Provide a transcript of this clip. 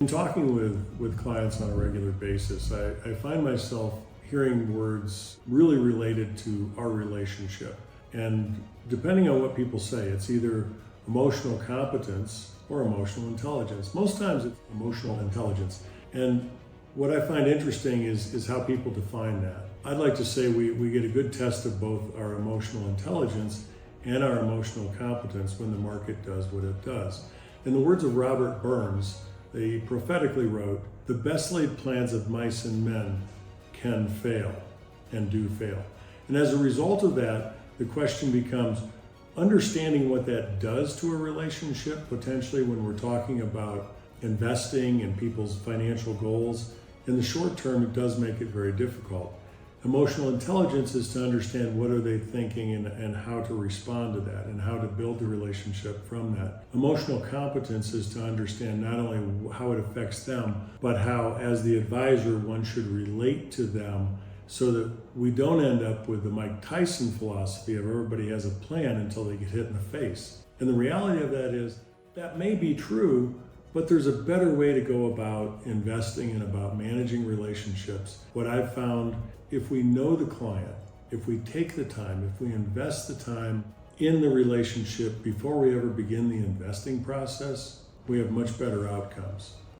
In talking with clients on a regular basis, I find myself hearing words really related to our relationship. And depending on what people say, it's either emotional competence or emotional intelligence. Most times it's emotional intelligence. And what I find interesting is how people define that. I'd like to say we get a good test of both our emotional intelligence and our emotional competence when the market does what it does. In the words of Robert Burns, they prophetically wrote, "The best laid plans of mice and men can fail and do fail." And as a result of that, the question becomes understanding what that does to a relationship, potentially when we're talking about investing and people's financial goals. In the short term, it does make it very difficult. Emotional intelligence is to understand what are they thinking and how to respond to that and how to build the relationship from that. Emotional competence is to understand not only how it affects them, but how, as the advisor, one should relate to them so that we don't end up with the Mike Tyson philosophy of everybody has a plan until they get hit in the face. And the reality of that is that may be true, but there's a better way to go about investing and about managing relationships. What I've found, if we know the client, if we take the time, if we invest the time in the relationship before we ever begin the investing process, we have much better outcomes.